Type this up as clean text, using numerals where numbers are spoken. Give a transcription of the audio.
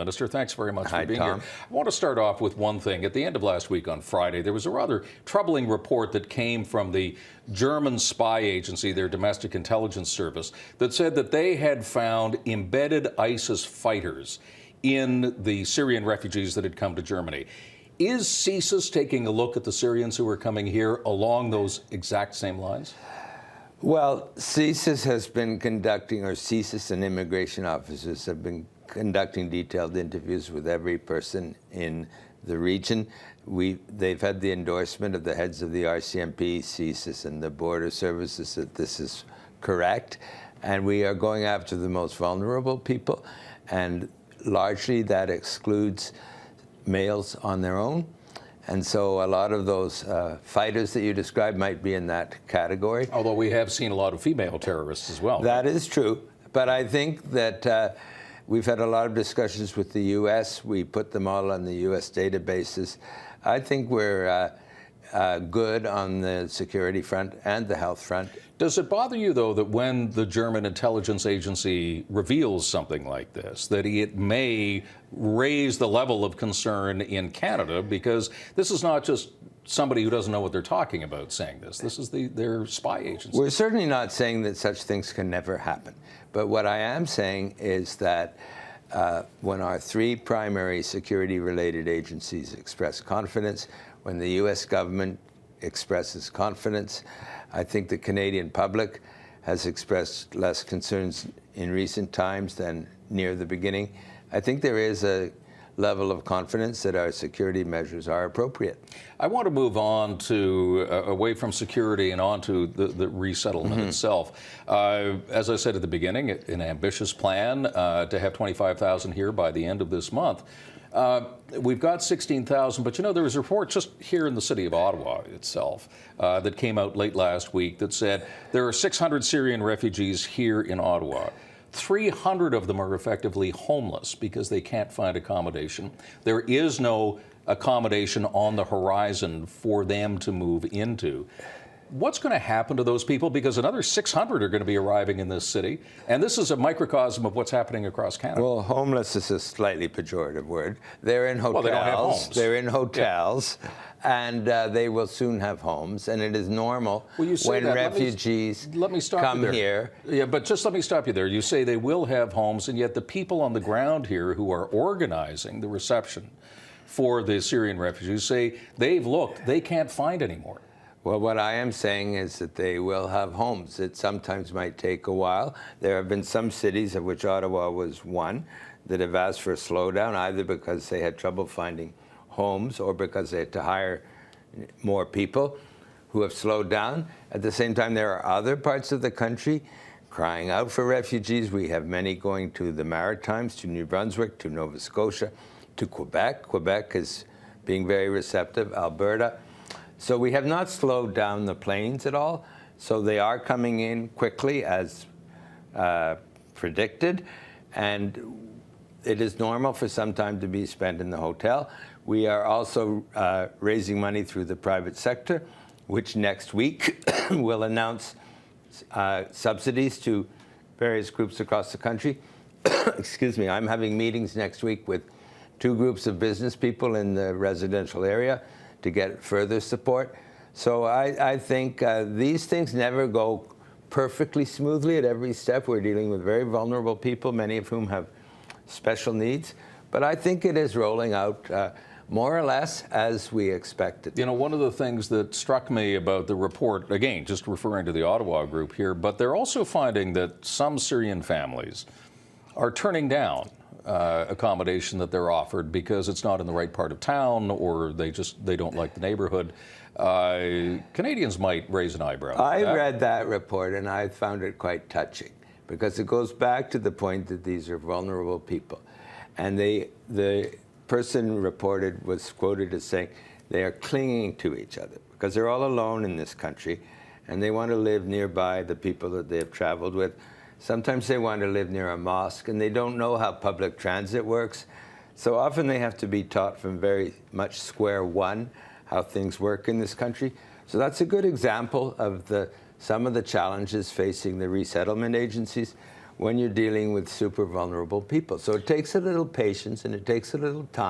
Minister, thanks very much Hi, for being Tom. here. I want to start off with one thing. At the end of last week on Friday, there was a rather troubling report that came from the German spy agency, their domestic intelligence service, that said that they had found embedded ISIS fighters in the Syrian refugees that had come to Germany. Is CSIS taking a look at the Syrians who are coming here along those exact same lines? Well, CSIS has been conducting, or CSIS and immigration officers have been conducting detailed interviews with every person in the region. They've had the endorsement of the heads of the RCMP, CSIS, and the border services that this is correct. And we are going after the most vulnerable people. And largely that excludes males on their own. And so a lot of those fighters that you described might be in that category. Although we have seen a lot of female terrorists as well. That is true. But I think that we've had a lot of discussions with the U.S. We put them all on the U.S. databases. I think we're good on the security front and the health front. Does it bother you, though, that when the German intelligence agency reveals something like this, that it may raise the level of concern in Canada? Because this is not just somebody who doesn't know what they're talking about saying this. This is their spy agency. We're certainly not saying that such things can never happen. But what I am saying is that when our three primary security-related agencies express confidence, when the U.S. government expresses confidence, I think the Canadian public has expressed less concerns in recent times than near the beginning. I think there is a level of confidence that our security measures are appropriate. I want to move on to away from security and on to the resettlement itself. As I said at the beginning, an ambitious plan to have 25,000 here by the end of this month. We've got 16,000, but you know, there was a report just here in the city of Ottawa itself that came out late last week that said there are 600 Syrian refugees here in Ottawa. 300 of them are effectively homeless because they can't find accommodation. There is no accommodation on the horizon for them to move into. What's going to happen to those people? Because another 600 are going to be arriving in this city, and this is a microcosm of what's happening across Canada. Well, homeless is a slightly pejorative word. They're in hotels. Well, they don't have homes. They're in hotels, and they will soon have homes. And it is normal when refugees come here. Yeah, but just let me stop you there. You say they will have homes, and yet the people on the ground here who are organizing the reception for the Syrian refugees say they've looked, they can't find any more. Well, what I am saying is that they will have homes. It sometimes might take a while. There have been some cities, of which Ottawa was one, that have asked for a slowdown, either because they had trouble finding homes or because they had to hire more people who have slowed down. At the same time, there are other parts of the country crying out for refugees. We have many going to the Maritimes, to New Brunswick, to Nova Scotia, to Quebec. Quebec is being very receptive, Alberta. So we have not slowed down the planes at all. So they are coming in quickly as predicted. And it is normal for some time to be spent in the hotel. We are also raising money through the private sector, which next week will announce subsidies to various groups across the country. Excuse me, I'm having meetings next week with 2 groups of business people in the residential area to get further support. So I think these things never go perfectly smoothly at every step. We're dealing with very vulnerable people, many of whom have special needs. But I think it is rolling out more or less as we expected. You know, one of the things that struck me about the report, again, just referring to the Ottawa group here, but they're also finding that some Syrian families are turning down accommodation that they're offered because it's not in the right part of town, or they don't like the neighborhood. Canadians might raise an eyebrow. I read that report and I found it quite touching because it goes back to the point that these are vulnerable people. And the person reported was quoted as saying they are clinging to each other because they're all alone in this country and they want to live nearby the people that they have traveled with. Sometimes they want to live near a mosque, and they don't know how public transit works. So often they have to be taught from very much square one how things work in this country. So that's a good example of some of the challenges facing the resettlement agencies. when you're dealing with super vulnerable people. So it takes a little patience and it takes a little time.